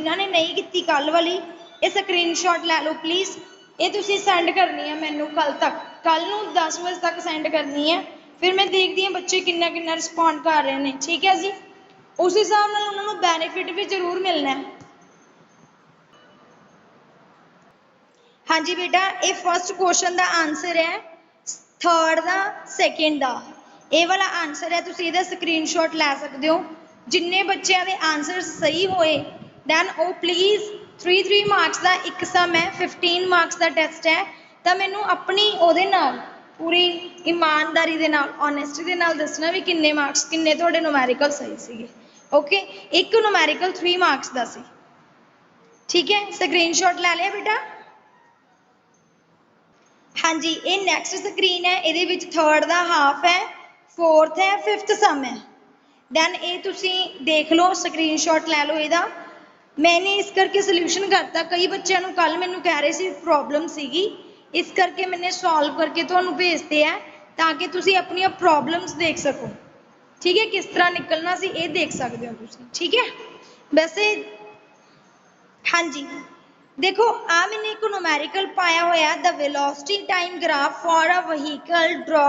जिन्होंने नहीं की कल वाली ये स्क्रीनशॉट लै लो प्लीज़। ये तुसीं सेंड करनी है मैनू कल तक, कल नू 10 बजे तक सेंड करनी है। फिर मैं देखती हूँ बच्चे किन्ना रिस्पॉन्ड कर रहे हैं। ठीक है जी, उस हिसाब नाल उन्होंने बैनीफिट भी जरूर मिलना है। हाँ जी बेटा, ये फर्स्ट क्वेश्चन का आंसर है, थर्ड का सैकेंड का ये वाला आंसर है। तुसीं इहदा स्क्रीनशॉट लै सकते हो। जिन्ने बच्चों के आंसर सही होए दैन वो प्लीज़ 3 मार्क्स का एक सम है, 15 मार्क्स का टेस्ट है। तो मैनू अपनी ओहदे नाल पूरी ईमानदारी दे नाल ऑनेस्टी दे नाल दसना भी किन्ने मार्क्स किन्ने तुहाडे न्यूमैरिकल सही सीगे। ओके, एक न्यूमैरिकल 3 मार्क्स का सी। ठीक है, स्क्रीनशॉट लै लिया बेटा। हाँ जी, ये नैक्सट स्क्रीन है, ये थर्ड का हाफ है, फोर्थ है, फिफ्थ सम है। दैन ये तुसीं देख लो, स्क्रीनशॉट लै लो इहदा। मैंने इस करके सोल्यूशन करता, कई बच्चों को कल मैनू कह रहे सी प्रॉब्लम सीगी, इस करके मैंने सॉल्व करके तुहानू भेजते हैं ताकि तुसीं अपनी प्रॉब्लम्स देख सको। ठीक है, किस तरह निकलना सी ये देख सकते हो तुसीं। ठीक है, वैसे हाँ जी देखो आ मैंने एक न्यूमैरिकल पाया होया, the velocity time graph for a vehicle, draw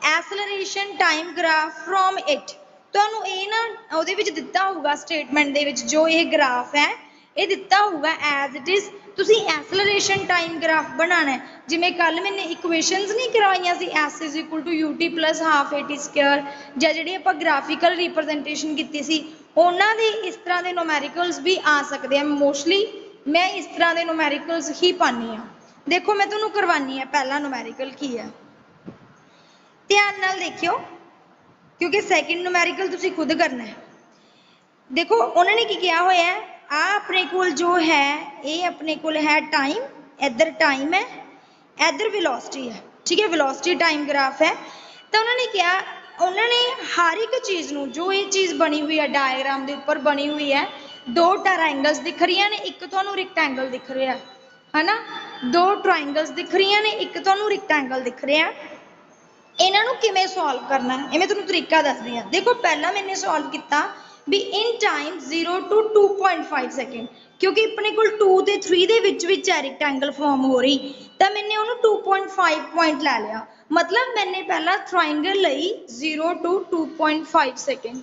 acceleration time graph from it. तुहानू ये ना उहदे विच दिता होगा स्टेटमेंट दे विच जो ये ग्राफ है ये दिता होगा एज इट इज़। तुसीं एक्सलरेशन टाइम ग्राफ बनाना है, जिवें कल मैंने इक्वेशनस नहीं करवाइयां सी, S is equal to U T plus half A T square, जां जिहड़ी आपां ग्राफिकल रिप्रजेंटेशन कीती सी उन्हां दे इस तरह के न्यूमैरिकल्स भी आ सकते हैं। मोस्टली मैं इस तरह के न्यूमैरिकल्स ही पानी हाँ। देखो मैं तुहानू करवानी है, पहला न्यूमैरिकल की है, ध्यान नाल देखियो क्योंकि सैकेंड न्यूमैरिकल तुसीं खुद करना है। देखो उन्होंने की किया होया है, आ अपने कोल जो है ये अपने कोल है टाइम, इधर टाइम है, इधर वेलोसिटी है। ठीक है, वेलोसिटी टाइम ग्राफ है। तो उन्होंने क्या, उन्होंने हर एक चीज़ नू जो ये चीज़ बनी हुई है डायग्राम के उपर बनी हुई है, दो ट्रायंगल्स दिख रही ने, एक तो रेक्टेंगल दिख रहा है ना, दो ट्रायंगल्स दिख रही ने, एक तो रेक्टेंगल दिख रहा है। इन्हों किमें सॉल्व करना है ये मैं तुहानू तरीका दसदी हाँ। देखो पहला मैंने सॉल्व किया भी इन टाइम 0 to 2.5 सैकेंड, क्योंकि अपने को 2 ते 3 दे विच है रेक्टेंगल फॉर्म हो रही, तो मैंने उन्होंने 2.5 पॉइंट लै लिया। मतलब मैंने पहला ट्रायंगल लई 0 to 2.5 सैकेंड,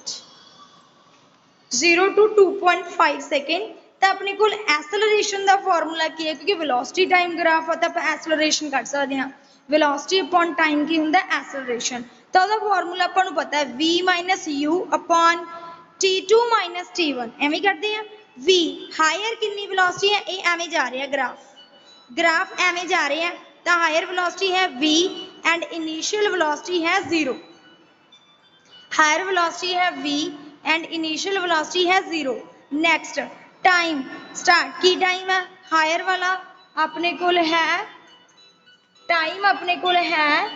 0 to 2.5 सैकेंड। तो अपने को एक्सलरेशन का फॉर्मूला की है, क्योंकि वेलोसिटी टाइम ग्राफ है तो आप एक्सलरेशन कर सकते हैं। वेलोसिटी अपॉन टाइम की होंगे एक्सलरेशन, तो वह फॉर्मूला आपको पता है v minus you upon T2 minus T1, एवं करते हैं। v हायर कितनी वेलोसिटी है, ये एवं जा रहा है ग्राफ एवं जा रहे हैं, तो हायर वेलोसिटी है v एंड इनिशियल वेलोसिटी है 0। हायर वेलोसिटी है v एंड इनिशियल वेलोसिटी है 0। नेक्स्ट टाइम स्टार्ट की टाइम है हायर वाला अपने को है, टाइम अपने को है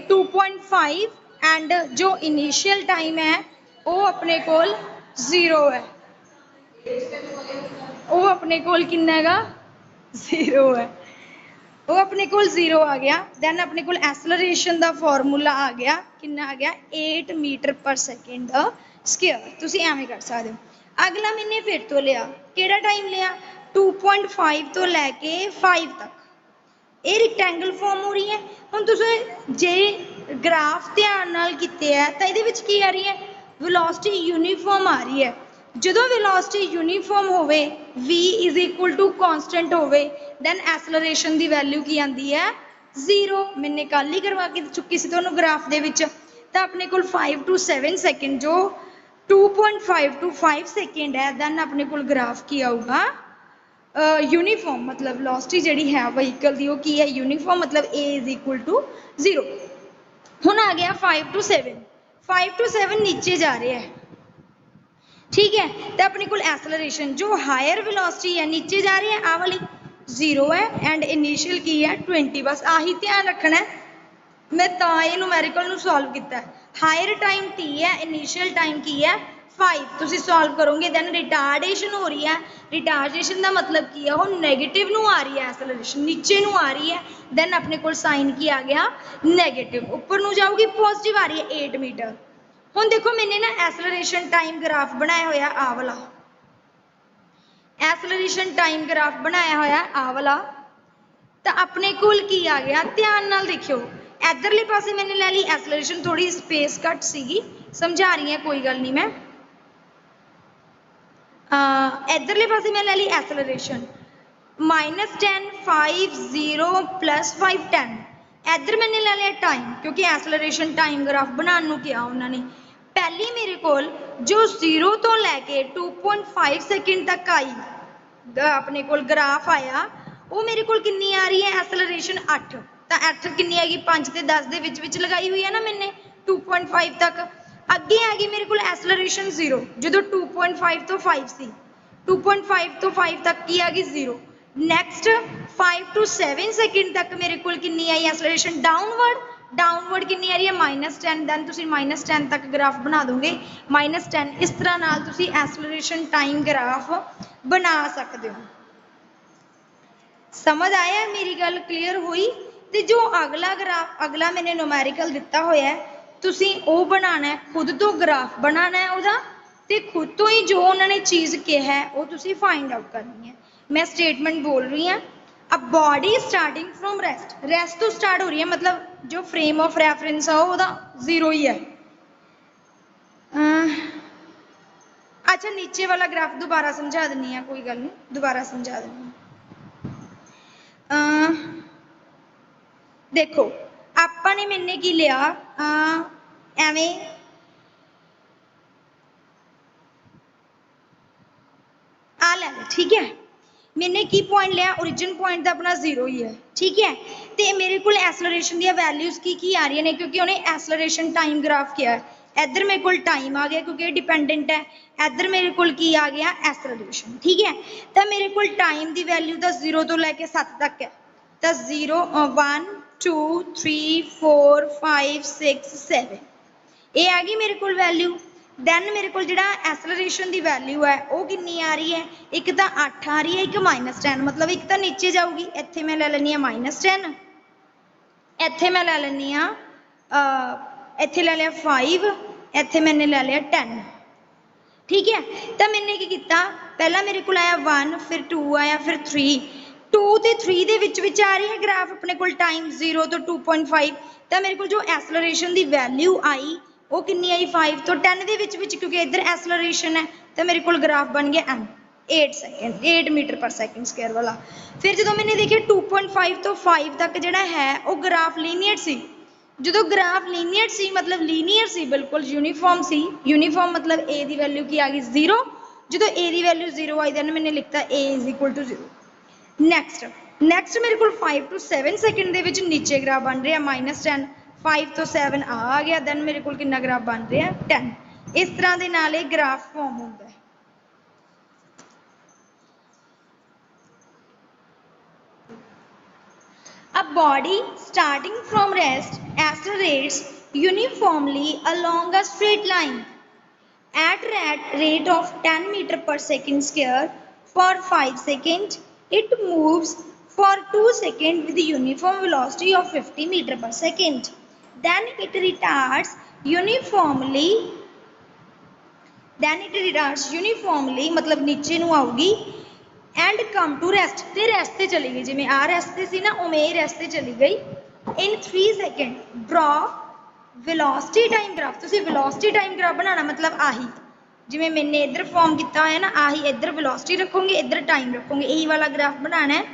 2.5 एंड जो इनिशियल टाइम है वो अपने को 0 है, वो अपने को किन्ना 0 है, वो अपने को 0 आ गया। दैन अपने को एक्सलरेशन का फॉर्मूला आ गया, किन्ना आ गया 8 मीटर पर सैकेंड द स्क्वायर। तुसी एवं कर सकते हो। अगला मैंने फिर तो लिया, केड़ा टाइम लिया 2.5 तो लैके 5 तक, ये रेक्टेंगल फॉर्म हो रही है। हुण तुसीं जे ग्राफ ध्यान नाल कीते है तो इहदे विच की आ रही है, वेलोसिटी यूनीफॉर्म आ रही है। जो वेलोसिटी यूनीफॉर्म होवे, v is equal to constant होवे, दैन एक्सलरेशन की वैल्यू की आती है 0। मैंने कल ही करवा के चुकी सी तुहानूं ग्राफ दे विच। तो अपने को 5 to 7 सैकेंड जो 2.5 to 5 सैकेंड है, दैन अपने को ग्राफ की आऊगा यूनीफॉर्म, मतलब वेलोसिटी जी है व्हीकल की वो की है यूनीफॉर्म, मतलब a इज इक्वल टू 0। हुण आ गया 5 to 7, 5 to 7 नीचे जा रहे हैं। ठीक है, तो अपने को एक्सलरेशन जो हायर वेलोसिटी है नीचे जा रही है, आ वाली 0 है एंड इनिशियल की है 20। बस आही ध्यान रखना है, मैं तो ये न्यूमैरिकल सॉल्व किया। हायर टाइम t है, इनिशियल टाइम की है 5, तुम सॉल्व करोगे दैन रिटार्डेशन हो रही है। रिटार्डेशन का मतलब की है, वो नैगेटिव नू आ रही है, एक्सलरेशन नीचे नू आ रही है, दैन अपने को साइन की आ गया नैगेटिव, ऊपर नू जाऊगी पॉजिटिव आ रही है 8 मीटर। हुण देखो मैंने ना एक्सलरेशन टाइम ग्राफ बनाया होया आ वाला, ਐਸਲਰੇਸ਼ਨ ਟਾਈਮ ਗ੍ਰਾਫ ਬਣਾਇਆ ਹੋਇਆ ਆਹ ਵਾਲਾ, ਤਾਂ ਆਪਣੇ ਕੋਲ ਕੀ ਆ ਗਿਆ, ਧਿਆਨ ਨਾਲ ਦੇਖਿਓ। ਇਧਰਲੇ ਪਾਸੇ मैंने ਲੈ ਲਈ ਐਸਲਰੇਸ਼ਨ, ਥੋੜੀ ਸਪੇਸ ਘੱਟ ਸੀਗੀ, ਸਮਝਾ ਰਹੀ ਹਾਂ ਕੋਈ ਗੱਲ ਨਹੀਂ ਮੈਂ। इधरले पासे मैं ले ली एसलरेशन -10 5 0 +5 10। इधर मैंने ले लिया टाइम, क्योंकि एसलरेशन टाइम ग्राफ बनाने किया उन्होंने। पहली मेरे को जो 0 तो लैके 2.5 सेकेंड तक आई अपने को ग्राफ आया, वो मेरे को कितनी आ रही है एसलरेशन 8। तो 8 कितनी आएगी 5 से 10 के विच लगाई हुई है ना मैंने 2.5 तक। अगे आ गई मेरे को एसलरेशन 0, जो 2.5 तो 5 सी, 2.5 तो 5 तक की आ गई 0। नैक्सट 5 to 7 सेकेंड तक मेरे को कितनी आई एसलरेशन डाउनवर्ड, डाउनवर्ड कितनी आ रही है -10। दैन तुसी -10 तक ग्राफ बना दोगे -10। इस तरह नाल तुसी एसलरेशन टाइम ग्राफ बना सकते हो। समझ आया मेरी गल क्लीयर हुई? तो जो अगला ग्राफ अगला मैंने न्यूमेरिकल दिता होया है, तुसी वो बनाना है, खुद तो ग्राफ बनाना है उहदा, ते खुद तो ही जो उन्होंने चीज़ कहा है वो तुसी फाइंड आउट करनी है। मैं स्टेटमेंट बोल रही हूँ, a body starting from rest, rest तो स्टार्ट हो रही है, मतलब जो फ्रेम ऑफ रेफरेंस है वो 0 ही है। अच्छा नीचे वाला ग्राफ दोबारा समझा देनी है, कोई गल नहीं, दोबारा समझा देनी है। देखो ਆਪਾਂ ने मैंने की लिया एवें आ लै लो, ठीक है। मैंने की पॉइंट लिया, ओरिजिन पॉइंट तो अपना 0 ही है, ठीक है। तो मेरे को एसलरेशन दी वैल्यूज की आ रही ने, क्योंकि उन्हें एसलरेशन टाइम ग्राफ किया है। इधर मेरे को टाइम आ गया क्योंकि डिपेंडेंट है, इधर मेरे को की आ गया एसलरेशन, ठीक है। तो मेरे को टाइम की वैल्यू तो 0 तो लैके 7 तक है, तो 0 1 2 3 4 5 6 7 ये आ गई मेरे को वैल्यू। दैन मेरे को जो एसलरेशन की वैल्यू है वो कितनी आ रही है, एक तो 8 आ रही है, एक -10, मतलब एक तो नीचे जाऊगी। इत्थे मैं ले लैनी -10, इत्थे मैं ले लैनी इत्थे ले लिया 5, इत्थे मैंने ले लिया 10, ठीक है। तो मैंने की किया, पहला मेरे को आया 1, फिर 2 आया, फिर 3, 2 तो 3 के विच आ रही है ग्राफ अपने को टाइम 0 तो 2.5। तो मेरे को जो एसलरेशन की वैल्यू आई वो कितनी आई 5 तो 10 के विच, क्योंकि इधर एसलरेशन है, तो मेरे को ग्राफ बन गया m 8 सेकेंड 8 मीटर पर सेकेंड स्क्वायर वाला। फिर जो मैंने देखिए 2.5 तो 5 तक जोड़ा है वो ग्राफ लीनियर सी, जो ग्राफ लीनियर सी मतलब लीनियर सी बिल्कुल यूनीफॉर्म सी, यूनीफॉर्म मतलब a की वैल्यू की आ गई 0, जो a की वैल्यू 0 आई दैन मैंने लिखता a = 0। नैक्सट मेरे को 5 to 7 सेकेंड के नीचे ग्राफ बन रहा -10, 5 तो 7 आ गया, दैन मेरे को कितना ग्राफ बन रहा 10। इस तरह के नाल ग्राफ फॉर्म होता है। A body starting from rest accelerates uniformly along a straight line at rate of 10 meter per second square for 5 seconds. It moves for 2 seconds with a uniform velocity of 50 meter per second. Then it retards uniformly मतलब नीचे नू आऊगी and come to rest, तो rest से चली गई, जिमें आ rest से सी ना उमें रेस्ट से चली गई इन 3 second. Draw velocity time graph, तुसी वेलोसिटी टाइम ग्राफ बनाना मतलब आही जिमें मैंने इधर फॉर्म किया है ना, आही इधर वेलोसिटी रखोगे, इधर टाइम रखोगे, यही वाला ग्राफ बनाना है।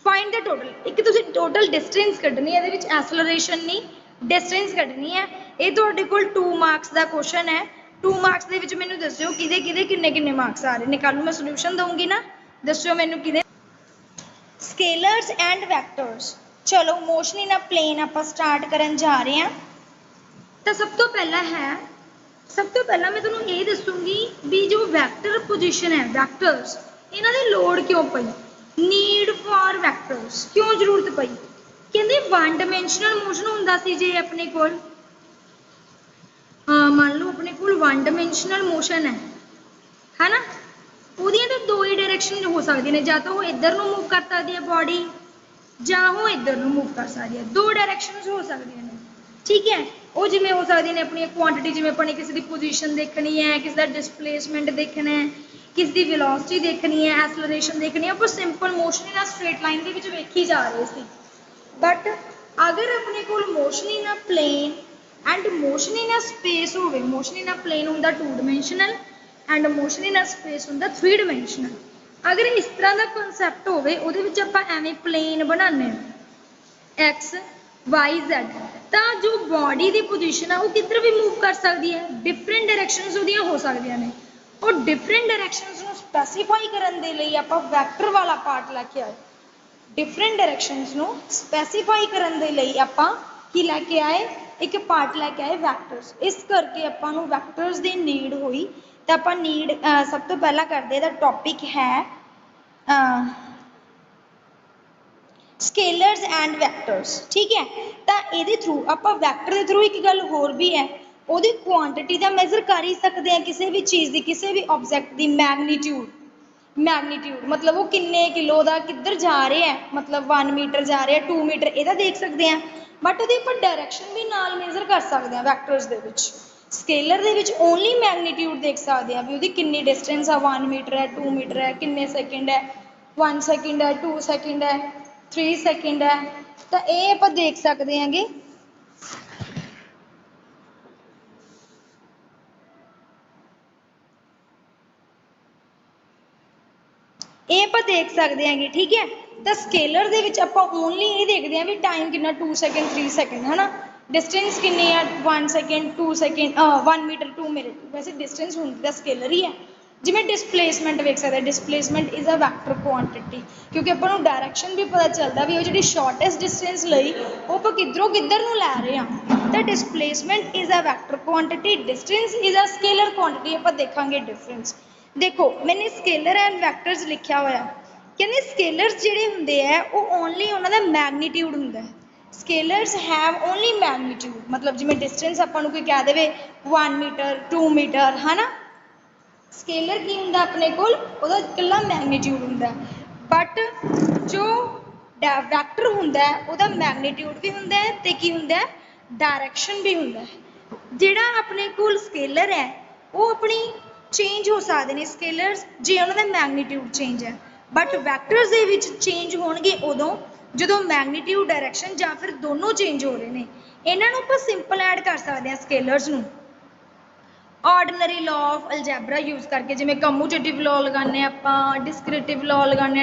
फाइंड द टोटल, एक तुसी टोटल डिस्टेंस कढ़नी है, एसलरेशन नहीं डिस्टेंस कढ़नी है। ये तुहाडे कोल 2 मार्क्स का क्वेश्चन है, 2 मार्क्स के विच मैनूं दस्सिओ किहदे किहदे किन्ने किन्ने मार्क्स आ रहे ने, कल मैं सोल्यूशन दूंगी ना, दस्सिओ मैनूं किहदे। स्केलर्स एंड वैक्टर्स, चलो मोशन इन अ प्लेन आप स्टार्ट करन जा रहे हैं। तो सब तो पहला मैं तुहानूं ये दसूंगी भी जो वैक्टर पोजीशन है, वैक्टर्स इन्हां दी लोड़ क्यों पई, नीड फॉर वैक्टर्स क्यों जरूरत पई। कहते 1 डायमेंशनल मोशन हुंदा सी जे अपने कोल, हाँ मान लो अपने कोल 1 डायमेंशनल मोशन है ना, ਉਹਦੀਆਂ तो 2 ही डायरेक्शन हो सकती हैं, ਜਾਂ तो वो इधर ਨੂੰ मूव कर सकती है बॉडी, ਜਾਂ वो इधर ਨੂੰ मूव कर सकती है, 2 डायरेक्शन हो सकती हैं, ठीक है। वो जिमें हो सकती हैं अपनी क्वांटिटी, जिमें अपने किसी की पोजीशन देखनी है, किसी का डिस्प्लेसमेंट देखना है, किस दी वेलोसिटी देखनी है, एक्सलरेशन देखनी है, ਆਪਾਂ ਸਿੰਪਲ ਮੋਸ਼ਨ ਇਨ ਸਟ੍ਰੇਟ ਲਾਈਨ ਦੇ ਵਿੱਚ ਵੇਖੀ ਜਾ ਰਹੇ ਸੀ। ਬਟ ਅਗਰ ਆਪਣੇ ਕੋਲ motion in a plane and motion in a space ਹੋਵੇ, ਮੋਸ਼ਨ ਇਨ ਅ ਪਲੇਨ ਹੁੰਦਾ 2 dimensional and motion in a space ਹੁੰਦਾ 3 ਡਾਇਮੈਂਸ਼ਨਲ। अगर इस तरह का कंसैप्ट होवे ਉਹਦੇ ਵਿੱਚ ਆਪਾਂ ਐਵੇਂ ਪਲੇਨ ਬਣਾਉਂਦੇ ਹਾਂ x y z, ਤਾਂ ਜੋ ਬੋਡੀ ਦੀ ਪੋਜੀਸ਼ਨ ਆ ਉਹ ਕਿੱਧਰ ਵੀ ਮੂਵ ਕਰ ਸਕਦੀ ਹੈ, ਡਿਫਰੈਂਟ ਡਾਇਰੈਕਸ਼ਨਸ ਉਹਦੀਆਂ ਹੋ ਸਕਦੀਆਂ ਨੇ। ਉਹ ਡਿਫਰੈਂਟ ਡਾਇਰੈਕਸ਼ਨਸ ਨੂੰ ਸਪੈਸੀਫਾਈ ਕਰਨ ਦੇ ਲਈ ਆਪਾਂ ਵੈਕਟਰ ਵਾਲਾ ਪਾਰਟ ਲੈ ਕੇ ਆਏ। ਡਿਫਰੈਂਟ ਡਾਇਰੈਕਸ਼ਨਸ ਨੂੰ ਸਪੈਸੀਫਾਈ ਕਰਨ ਦੇ ਲਈ ਆਪਾਂ ਕੀ ਲੈ ਕੇ ਆਏ, ਇੱਕ ਪਾਰਟ ਲੈ ਕੇ ਆਏ ਵੈਕਟਰਸ। ਇਸ ਕਰਕੇ ਆਪਾਂ ਨੂੰ ਵੈਕਟਰਸ ਦੀ ਨੀਡ ਹੋਈ। ਤਾਂ ਆਪਾਂ ਨੀਡ ਸਭ ਤੋਂ ਪਹਿਲਾਂ ਕਰਦੇ ਇਹਦਾ ਟੌਪਿਕ ਹੈ ਸਕੇਲਰਸ ਐਂਡ ਵੈਕਟਰਸ। ਠੀਕ ਹੈ, ਤਾਂ ਇਹਦੇ ਥਰੂ ਆਪਾਂ ਵੈਕਟਰ ਦੇ ਥਰੂ ਇੱਕ ਗੱਲ ਹੋਰ ਵੀ ਹੈ, ਉਹਦੀ ਕੁਆਂਟੀਟੀ ਦਾ ਮੈਜ਼ਰ ਕਰ ਹੀ ਸਕਦੇ ਹਾਂ ਕਿਸੇ ਵੀ ਚੀਜ਼ ਦੀ, ਕਿਸੇ ਵੀ ਆਬਜੈਕਟ ਦੀ ਮੈਗਨੀਟਿਊਡ। ਮੈਗਨੀਟਿਊਡ ਮਤਲਬ ਉਹ ਕਿੰਨੇ ਕਿਲੋ ਦਾ ਕਿੱਧਰ ਜਾ ਰਿਹਾ ਹੈ, ਮਤਲਬ 1 ਮੀਟਰ ਜਾ ਰਿਹਾ 2 ਮੀਟਰ, ਇਹਦਾ ਦੇਖ ਸਕਦੇ ਹਾਂ। ਬਟ ਉਹਦੀ ਆਪਾਂ ਡਾਇਰੈਕਸ਼ਨ ਵੀ ਨਾਲ ਮੇਜ਼ਰ ਕਰ ਸਕਦੇ ਹਾਂ ਵੈਕਟਰਸ ਦੇ ਵਿੱਚ। ਸਕੇਲਰ ਦੇ ਵਿੱਚ ਓਨਲੀ ਮੈਗਨੀਟਿਊਡ ਦੇਖ ਸਕਦੇ ਹਾਂ ਵੀ ਉਹਦੀ ਕਿੰਨੀ ਡਿਸਟੈਂਸ ਆ, 1 ਮੀਟਰ ਹੈ 2 ਮੀਟਰ ਹੈ, ਕਿੰਨੇ ਸੈਕਿੰਡ ਹੈ, 1 ਸੈਕਿੰਡ ਹੈ 2 ਸੈਕਿੰਡ ਹੈ 3 ਸੈਕਿੰਡ ਹੈ, ਤਾਂ ਇਹ ਆਪਾਂ ਦੇਖ ਸਕਦੇ ਹਾਂਗੇ। ਇਹ ਆਪਾਂ ਦੇਖ ਸਕਦੇ ਹਾਂਗੇ। ਠੀਕ ਹੈ, ਤਾਂ ਸਕੇਲਰ ਦੇ ਵਿੱਚ ਆਪਾਂ ਓਨਲੀ ਇਹ ਦੇਖਦੇ ਹਾਂ ਵੀ ਟਾਈਮ ਕਿੰਨਾ 2 ਸੈਕਿੰਡ 3 ਸੈਕਿੰਡ ਹੈ ਨਾ, डिस्टेंस कितनी है 1 सेकेंड 2 सेकेंड 1 मीटर 2 मिनट, वैसे डिस्टेंस होंगी तो स्केलर ही है। जिमें डिसप्लेसमेंट वेख सकते, displacement is a vector quantity, क्योंकि अपन डायरैक्शन भी पता चलता भी वो जी शॉर्टेस्ट डिस्टेंस लई वो आप किधरों किधर नूं लै रहे हैं। तो displacement is a vector quantity, distance is a scalar quantity. आप देखांगे डिफरेंस। देखो मैंने स्केलर एंड वैक्टर्स लिखा होया, कहते स्केलर्स जिहड़े हुंदे है वो ओनली उन्हां दा मैगनीट्यूड हुंदा है। स्केलर्स हैव ओनली मैगनीट्यूड, मतलब जिमें डिस्टेंस अपन कोई कह दे 1 मीटर 2 मीटर है ना, स्केलर की हुंदा अपने कोल उहदा इकल्ला मैगनीट्यूड हुंदा। बट जो वैक्टर हुंदा है उहदा मैगनीट्यूड भी हुंदा है ते की हुंदा है डायरैक्शन भी हुंदा है। जिहड़ा अपने कोल स्केलर है वो अपनी चेंज हो सकते हैं स्केलर्स जे उन्हां दा मैगनीट्यूड चेंज है, बट वैक्टर्स दे विच चेंज होणगे उदों ਜਦੋਂ मैगनीट्यूड डायरैक्शन ਜਾਂ ਫਿਰ ਦੋਨੋਂ ਚੇਂਜ ਹੋ ਰਹੇ ਨੇ। ਇਹਨਾਂ ਨੂੰ ਆਪਾਂ ਸਿੰਪਲ ਐਡ ਕਰ ਸਕਦੇ ਹਾਂ ਸਕੇਲਰਸ ਨੂੰ ਆਰਡੀਨਰੀ ਲਾਅ ਆਫ ਅਲਜੈਬਰਾ ਯੂਜ਼ ਕਰਕੇ, ਜਿਵੇਂ ਕਮਿਊਟੇਟਿਵ ਲਾਅ ਲਗਾਉਂਦੇ ਆਪਾਂ, ਡਿਸਕ੍ਰਿਪਟਿਵ ਲਾਅ ਲਗਾਉਂਦੇ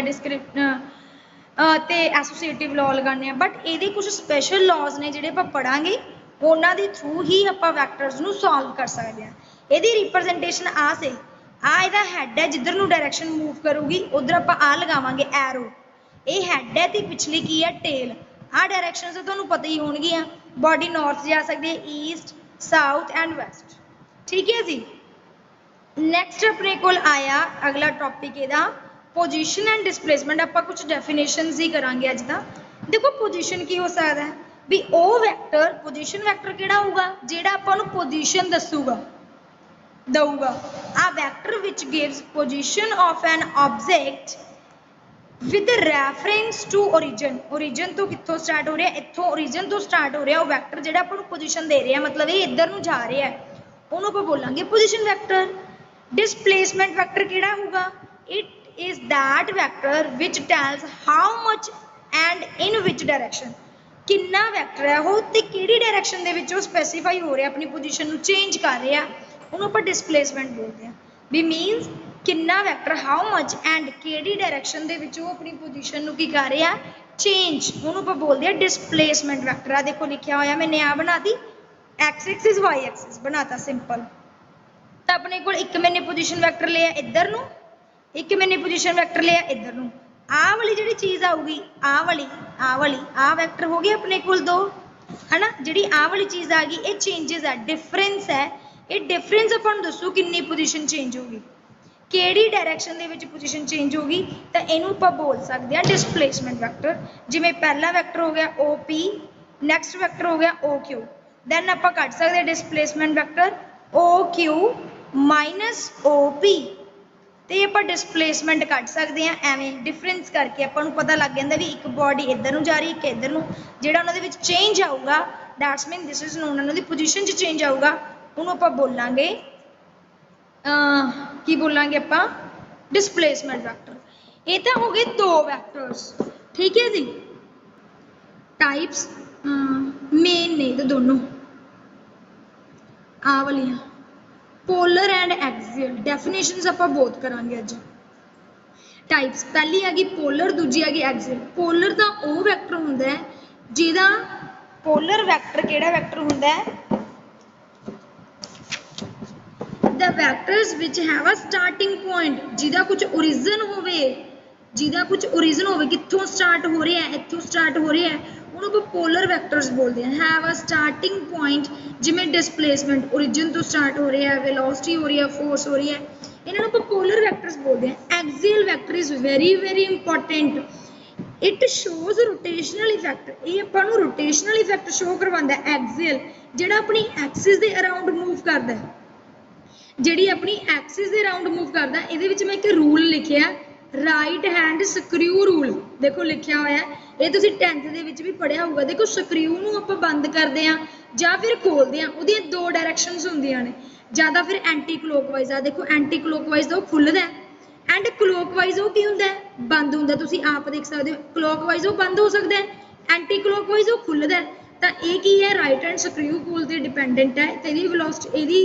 ਹਾਂ, ਤੇ ਐਸੋਸੀਏਟਿਵ ਲਾਅ ਲਗਾਉਂਦੇ ਹਾਂ। ਬਟ ਇਹਦੇ ਕੁਝ ਸਪੈਸ਼ਲ ਲਾਅਜ਼ ਨੇ ਜਿਹੜੇ ਆਪਾਂ ਪੜਾਂਗੇ, ਉਹਨਾਂ ਦੇ ਥਰੂ ਹੀ ਆਪਾਂ ਵੈਕਟਰਸ ਨੂੰ ਸੋਲਵ ਕਰ ਸਕਦੇ ਹਾਂ। ਇਹਦੀ ਰਿਪਰਜ਼ੈਂਟੇਸ਼ਨ ਆ ਸੇ ਆ ਇਹਦਾ ਹੈਡ ਹੈ, ਜਿੱਧਰ ਨੂੰ ਡਾਇਰੈਕਸ਼ਨ ਮੂਵ ਕਰੂਗੀ ਉਧਰ ਆਪਾਂ ਆ ਲਗਾਵਾਂਗੇ ਐਰੋ। ਇਹ ਹੈਡ ਹੈ ਤੇ ਪਿਛਲੀ ਕੀ ਹੈ ਟੇਲ। ਆਹ ਡਾਇਰੈਕਸ਼ਨਸ ਤੁਹਾਨੂੰ ਪਤਾ ਹੀ ਹੋਣਗੀਆਂ, ਬੋਡੀ ਨਾਰਥ ਜਾ ਸਕਦੀ ਹੈ, ਈਸਟ ਸਾਊਥ ਐਂਡ ਵੈਸਟ। ਠੀਕ ਹੈ ਜੀ। ਨੈਕਸਟ ਆਪਣੇ ਕੋਲ ਆਇਆ ਅਗਲਾ ਟੌਪਿਕ ਇਹਦਾ ਪੋਜੀਸ਼ਨ ਐਂਡ ਡਿਸਪਲੇਸਮੈਂਟ। ਆਪਾਂ ਕੁਝ ਡੈਫੀਨੇਸ਼ਨਸ ਹੀ ਕਰਾਂਗੇ ਅੱਜ ਦਾ। ਦੇਖੋ ਪੋਜੀਸ਼ਨ ਕੀ ਹੋ ਸਕਦਾ ਹੈ ਵੀ ਉਹ ਵੈਕਟਰ, ਪੋਜੀਸ਼ਨ ਵੈਕਟਰ ਕਿਹੜਾ ਹੋਊਗਾ ਜਿਹੜਾ ਆਪਾਂ ਨੂੰ ਪੋਜੀਸ਼ਨ ਦੱਸੂਗਾ ਦਊਗਾ। ਆ ਵੈਕਟਰ ਵਿਚ gives position of an object with reference to origin. Origin तो कितों स्टार्ट हो रहा है, इत्थों ओरिजन तो स्टार्ट हो रहा है। वो वैक्टर जो अपन पोजिशन दे रहे हैं, मतलब ये इधर नूं जा रहा है, उन्होंने आप बोलेंगे पोजिशन वैक्टर। डिसप्लेसमेंट वैक्टर किहड़ा होगा, it is that vector which tells how much and in which direction, कितना वैक्टर है वो ते किहड़ी डायरैक्शन दे विच वो स्पैसीफाई हो रहा, अपनी पोजिशन नूं चेंज कर रहा, उन्होंने आप डिसप्लेसमेंट बोलते हैं। भी मीनस कितना वैक्टर हाउ मच एंड किहड़ी डायरैक्शन दे विच वो अपनी पोजीशन नूं की कर रहा चेंज, उन्होंने आप बोलते हैं डिसप्लेसमेंट वैक्टर। आ देखो लिखा होया मैंने आ बनाती एक्स एक्सिस वाई एक्सिस बनाता सिंपल। तो अपने को एक मैंने पोजीशन वैक्टर लिया इधर नूं, एक मैंने पोजीशन वैक्टर लिया इधर नूं। आ वाली जिहड़ी चीज़ आऊगी आ वाली आ वैक्टर हो गए अपने कोल दो है ना। जिहड़ी आ वाली चीज़ आ गई ये चेंजेस है, डिफरेंस है। ये डिफरेंस अपन दसो कितनी पोजीशन चेंज होगी, किहड़ी डायरैक्शन दे विच पोजीशन चेंज होगी, तो इनू आपां बोल सकते हैं डिसप्लेसमेंट वैक्टर। जिवें पहला वैक्टर हो गया ओ पी, नैक्सट वैक्टर हो गया ओ क्यू, दैन आपां कढ सकते हैं displacement vector O Q minus O P, तो आपां डिसप्लेसमेंट कढ सकते हैं एवें डिफरेंस करके। आपां नूं पता लग जाता भी एक बॉडी इधर नूं जा रही, एक इधर नूं, जिहड़ा उहनां दे विच चेंज आऊगा that's mean this is known, उहनां दी पोजीशन च चेंज आऊगा उन्होंने आपां बोलांगे की बोलांगे आपां डिसप्लेसमेंट वैक्टर। ये तो हो गए दो वैक्टर्स, ठीक है जी। टाइप्स मेन ने तो दोनों आ वालियां पोलर एंड एक्सियल। डेफिनेशंस आपां बोथ करांगे अज। टाइप्स पहली आ गई पोलर, दूजी आ गई एक्सियल। पोलर तो वो वैक्टर हुंदा है जिहदा पोलर वैक्टर किहड़ा वैक्टर हुंदा है, the vectors which have a starting point, जिहदा कुछ ओरिजिन होवे, जिहदा कुछ ओरिजिन होवे, कित्थों स्टार्ट हो रहा है, इत्थों स्टार्ट हो रहा है, उन्होंने को पोलर वैक्टर्स बोलते हैं। हैव अ स्टार्टिंग पॉइंट, जिमें डिसप्लेसमेंट ओरिजिन तो स्टार्ट हो रहा है, वेलोसिटी हो रही है, फोर्स हो रही है, इन्होंने को पोलर वैक्टर्स बोलते हैं। Axial vector is very very important, it shows rotational effect. ये अपन रोटेशनल इफेक्ट शो करवाता है एक्सियल, जिहड़ा अपनी एक्सिस के अराउंड मूव करता है, जिहड़ी अपनी एक्सिस के अराउंड मूव करता है। ये मैं एक रूल लिखिया राइट हैंड स्क्रू रूल, देखो लिखा हुआ है, ये तुसीं 10th दे विच भी पढ़िया होगा। देखो स्क्रू नूं आपां बंद करते हैं या फिर खोलते हैं, उहदियां दो डायरैक्शनस होंदियां ने, ज़्यादा फिर एंटी क्लोकवाइज आ, देखो एंटी क्लोकवाइज तो खुलदा है एंड क्लोकवाइज वो की हुंदा है, बंद हुंदा। तुसीं आप देख सकते हो क्लोकवाइज वो बंद हो सकता है, एंटी क्लोकवाइज वो खुलदा है। तो ये की है राइट हैंड स्क्रू कोल ते डिपेंडेंट है। तो इहदी वेलोसिटी, इहदी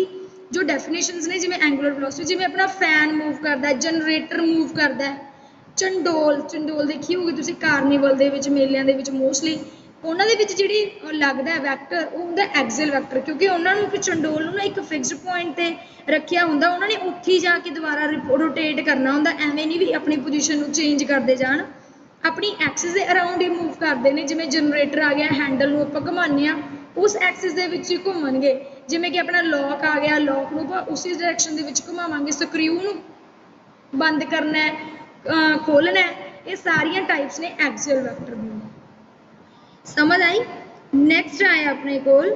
जो डेफिनेशंस ने, जिवें एंगुलर वेलोसिटी, जिवें अपना फैन मूव करता है, जनरेटर मूव करता है, चंडोल, चंडोल देखी होगी तुसीं कार्निवल दे विच, मेलिਆਂ ਦੇ ਵਿੱਚ मोस्टली ਉਹਨਾਂ ਦੇ ਵਿੱਚ ਜਿਹੜੀ ਲੱਗਦਾ ਹੈ ਵੈਕਟਰ, ਉਹ ਹੁੰਦਾ ਐਕਸੀਅਲ ਵੈਕਟਰ, ਕਿਉਂਕਿ ਉਹਨਾਂ ਨੂੰ ਚੰਡੋਲ ਨੂੰ ਨਾ ਇੱਕ ਫਿਕਸਡ ਪੁਆਇੰਟ ਤੇ ਰੱਖਿਆ ਹੁੰਦਾ, ਉਹਨਾਂ ਨੇ ਉੱਥੇ ਜਾ ਕੇ ਦੁਬਾਰਾ ਰੋਟੇਟ ਕਰਨਾ ਹੁੰਦਾ, ਐਵੇਂ ਨਹੀਂ ਵੀ ਆਪਣੀ ਪੋਜੀਸ਼ਨ ਨੂੰ ਚੇਂਜ ਕਰਦੇ ਜਾਣ, ਆਪਣੀ ਐਕਸਿਸ ਦੇ ਅਰਾਊਂਡ ਹੀ ਮੂਵ ਕਰਦੇ ਨੇ। ਜਿਵੇਂ ਜਨਰੇਟਰ ਆ ਗਿਆ, ਹੈਂਡਲ ਨੂੰ ਆਪਾਂ ਘੁਮਾਉਂਦੇ ਆ, ਉਸ ਐਕਸਿਸ ਦੇ ਵਿੱਚ ਹੀ ਘੁੰਮਣਗੇ। ਜਿਵੇਂ ਕਿ ਆਪਣਾ ਲੌਕ ਆ ਗਿਆ, ਲੌਕ ਨੂੰ ਆਪਾਂ ਉਸੇ ਡਾਇਰੈਕਸ਼ਨ ਦੇ ਵਿੱਚ ਘੁਮਾਵਾਂਗੇ। ਸਕਰੂ ਨੂੰ ਬੰਦ करना है, खोलना है, ये सारिया टाइप्स ने एक्सियल वैक्टर दी। समझ आई। नैक्सट आया अपने कोल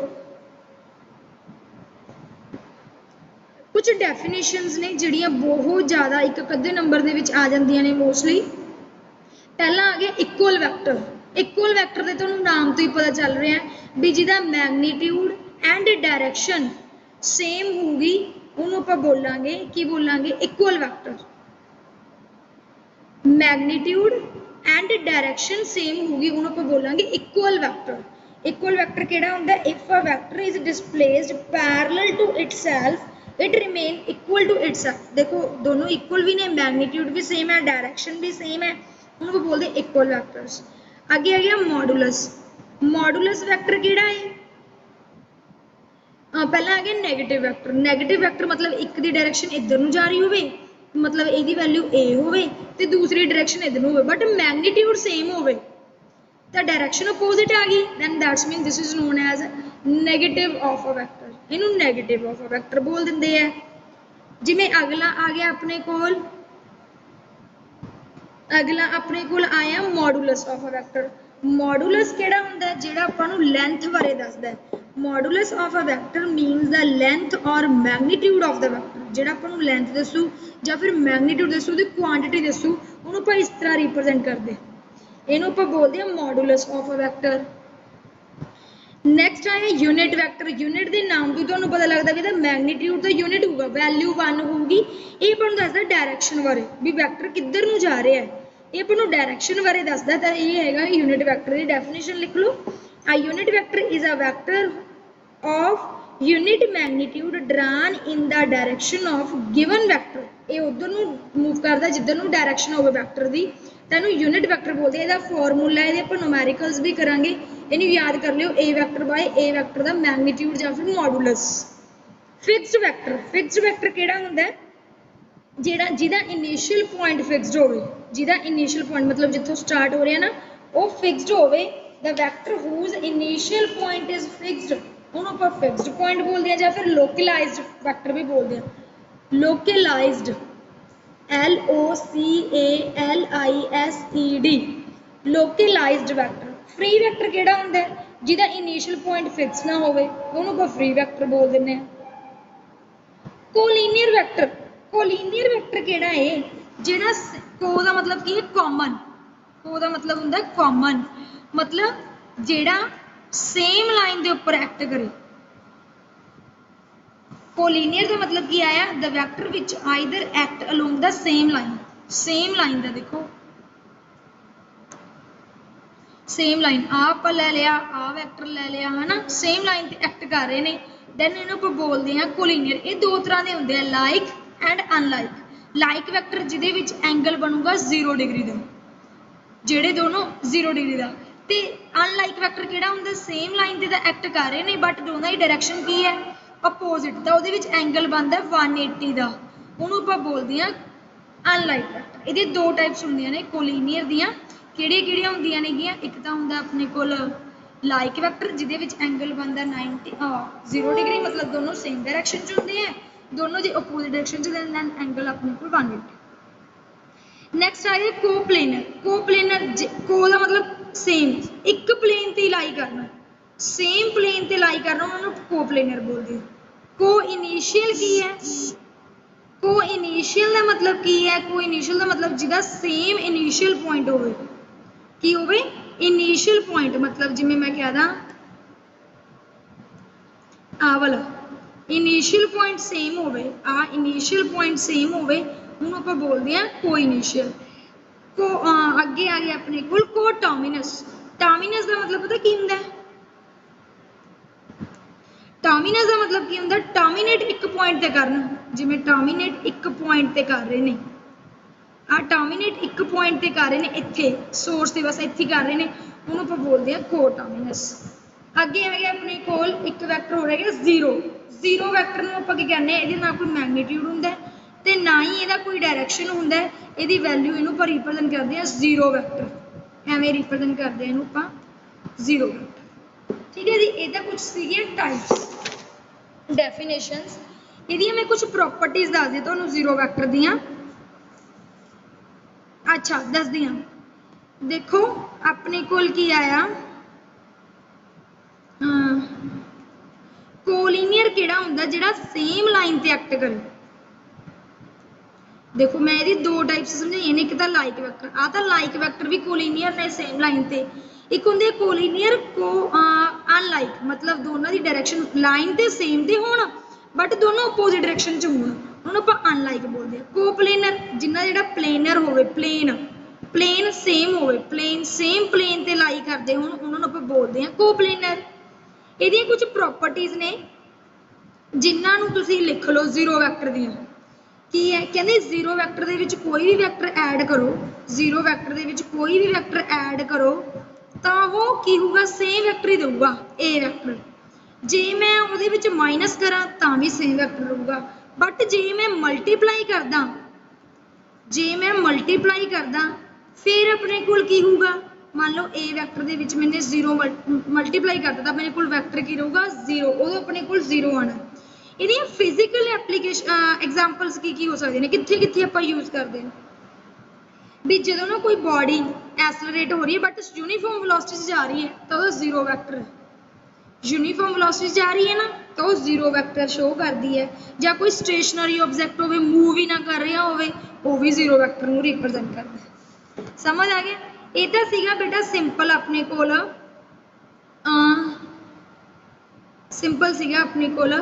कुछ डेफिनेशंस ने जिहड़ियां बहुत ज़्यादा एक अद्धे नंबर दे विच आ जांदियां ने मोस्टली। पहला आ गया इक्वल वैक्टर। इक्वल वैक्टर के तुहानूं नाम तो ही पता चल रहा है भी जिहदा मैगनीट्यूड एंड डायरैक्शन सेम होगी, उन्होंने आपां बोलांगे की बोलांगे equal vector. Magnitude and direction same होगी, उन्होंने आपां बोलांगे इक्वल वैक्टर। इक्वल वैक्टर किहड़ा हुंदा है, if a vector is displaced parallel to itself it remain equal to itself. देखो दोनों इक्वल भी ने, मैगनीट्यूड भी सेम है, डायरैक्शन भी सेम है, उन्होंने बोलते इक्वल वैक्टर्स। आगे आ गया मॉडुलस। मॉडुलस वैक्टर किहड़ा है, पहला आ गया नैगेटिव वैक्टर। नैगेटिव वैक्टर मतलब एक दी डायरैक्शन इधर नूं जा रही होवे, मतलब यदी वैल्यू ए होवे ते दूसरी डायरैक्शन इधर नूं होवे, बट मैगनीट्यूड सेम होवे तो डायरैक्शन अपोजिट आ गई, then that's mean this is known as negative of a vector. इनू नैगेटिव ऑफ अ वैक्टर बोल दिंदे है। जिवें अगला आ गया अपने कोल, अगला अपने कोल आया modulus of a vector. Modulus किहड़ा हुंदा है, जिहड़ा आपां नूं लेंथ बारे दसदा है। Modulus of a vector means the length और मैगनीट्यूड ऑफ द वैक्टर। जिहड़ा आपां नूं लेंथ दसू या फिर मैगनीट्यूड दसू, दी क्वांटिटी दसू, उहनूं आपां इस तरह रिप्रजेंट करदे, इहनूं आपां बोलदे हां modulus of a vector. Next आया यूनिट वैक्टर। यूनिट के नाम तो तुहानूं पता लगता भी मैगनीट्यूड का यूनिट होगा, वैल्यू 1 होगी। ये आपां दसदा डायरैक्शन बारे भी वैक्टर किधर नूं जा रहा है, ये आपां डायरैक्शन बारे दसदा। तो ये हैगा यूनिट वैक्टर की डेफिनेशन लिख लो। A unit vector is a vector of unit magnitude drawn in the direction of given vector. ये उधर नूं मूव करता जिधर नूं डायरैक्शन होवे वैक्टर की, तो यूनिट वैक्टर बोलते हैं। इसका फॉर्मूला ये आपां न्यूमैरिकल्स भी करांगे, इन्हें याद कर लियो। A vector by a vector का मैगनीट्यूड या फिर modulus. Fixed vector, fixed vector किहड़ा हुंदा है, जिहड़ा जिहदा इनिशियल पॉइंट फिक्स्ड होवे, जिहदा इनिशियल पॉइंट मतलब जिथों स्टार्ट हो रहा है ना वो फिक्स्ड होवे। The vector whose initial point is fixed, उन्होंने आपां फिक्स्ड पॉइंट बोलते हैं, या फिर लोकलाइज्ड वैक्टर भी बोलते हैं। Localised LOCALISED localised vector. Free vector किहड़ा हुंदा है, जिहदा इनिशियल पॉइंट फिक्स ना होवे, उहनूं आपां फ्री वैक्टर बोल दिंदे हैं। कोलीनियर वैक्टर, कोलीनियर वैक्टर किहड़ा है, जिहड़ा को दा मतलब की है कॉमन, को दा मतलब हुंदा है कॉमन, मतलब जिहड़ा सेम लाइन दे उपर एक्ट करे, कोलीनियर का मतलब की आया the vector which either act along the same line का देखो सेम लाइन आप लै लिया आ वैक्टर लै लिया है ना सेम लाइन ते एक्ट कर रहे हैं दैन इन्हों आप बोलते हैं कोलीनियर। ये दो तरह के होंगे like and unlike. Like vector जिहदे विच एंगल बनूगा 0 डिग्री का जेडे दोनों 0 डिग्री का ते अनलाइक वैक्टर किहड़ा हुंदा सेम लाइन ते एक्ट कर रहे हैं बट दोनों की डायरैक्शन की है अपोजिट तो वो एंगल बनता 180 का उन्होंने आप बोलते हैं अनलाइक वैक्टर। ये दो टाइप्स होंदियां ने कोलीनियर दियां किहड़ियां होंदियां नेगियां एक तो हुंदा अपने कोल लाइक वैक्टर जिहदे विच एंगल बनता 0 डिग्री मतलब दोनों सेम डायरैक्शन च होंदे हैं दोनों दी अपोजिट डायरैक्शन च दैन एंगल अपने कोल 180। नैक्सट आ गया कोप्लेनर को का मतलब सेम एक प्लेन ते लाई करना सेम प्लेन ते लाई करना उन्होंने कोप्लेनर बोलते हैं। को इनिशियल की है को इनिशियल का मतलब की है को इनिशियल का मतलब जिहदा सेम इनिशियल पॉइंट होवे की होवे इनिशियल पॉइंट मतलब जिवें मैं कह दा आ वाला इनिशियल पॉइंट सेम होवे आ इनिशियल पॉइंट सेम होवे उन्होंने आप बोलते हैं को इनिशियल। को अगे आ गया अपने कोल को टर्मिनस टर्मिनस का मतलब पता की हुंदा है टर्मिनस का मतलब की हुंदा टर्मिनेट एक पॉइंट ते करना जिवें टर्मिनेट एक पॉइंट ते कर रहे हैं आ टर्मिनेट एक पॉइंट ते कर रहे हैं इत्थे सोर्स ते बस इत्थे कर रहे हैं उन्होंने आप बोलते हैं को टर्मिनस। अगे आ गया अपने कोल एक वैक्टर हो रहा जीरो वैक्टर नूं आपां की कहने इहदे ना कोई मैगनीट्यूड हुंदा है ते ना ही इहदा कोई डायरैक्शन हुंदा है इहदी वैल्यू इहनूं आपां रिप्रजेंट करते हैं जीरो वैक्टर एवें रिप्रजेंट करते हैं इहनूं आपां जीरो वैक्टर। ठीक है जी इहदा कुछ सीगियां टाइप्स डेफिनेशंस इहदियां मैं कुछ प्रॉपर्टीज दस दी तुहानूं जीरो वैक्टर दियां। अच्छा दस दियां देखो अपने कोल की आया कोलीनियर किहड़ा हुंदा जिहड़ा सेम लाइन ते एक्ट करे। देखो मैं ये दो टाइप्स समझाई ने एक तो लाइक वैक्टर आ तो लाइक वैक्टर भी कोलीनियर ने सेम लाइन ते एक होंदे कोलीनियर को अनलाइक मतलब दोनों की डायरैक्शन लाइन ते सेम ते होण बट दोनों अपोजिट डायरैक्शन च होण उन्होंने आप अनलाइक बोलते हैं। कोप्लेनर जिन्ना जिहड़ा प्लेनर होवे प्लेन सेम होवे प्लेन सेम प्लेन ते लाई करते होण उन्होंने आप बोलते हैं कोप्लेनर। इहदियां कुछ प्रॉपर्टीज ने जिन्हां नूं तुसीं लिख लो जीरो वैक्टर दियां की है कहते जीरो वैक्टर दे विच कोई भी वैक्टर ऐड करो जीरो वैक्टर दे विच कोई भी वैक्टर ऐड करो तो वो की होगा सेम वैक्टर ही देगा ए वैक्टर जे मैं उहदे विच माइनस करा तां भी सेम वैक्टर रहूगा बट जे मैं मल्टीप्लाई करदा फिर अपने कोल की होगा मान लो ए वैक्टर दे विच मैंने जीरो मल्टीप्लाई करता तो अपने कोल वैक्टर की रहूगा जीरो उदों अपने कोल जीरो आना। इहदियां फिजिकल एप्लीकेशन एग्जाम्पल्स की हो सकते हैं कित्थे कित्थे आपां यूज करते हैं भी जदों ना कोई बॉडी एसलरेट हो रही है बट यूनीफॉर्म वेलोसिटी से जा रही है तो वो जीरो वैक्टर है यूनीफॉर्म वेलोसिटी से जा रही है ना तो वो जीरो वैक्टर शो करती है या कोई स्टेशनरी ऑब्जेक्ट हो मूव ही ना कर रहा हो वो भी जीरो वैक्टर नूं रिप्रजेंट करता है। समझ आ गया ये तो सीगा बेटा सिंपल अपने कोल सिंपल सीगा अपने कोल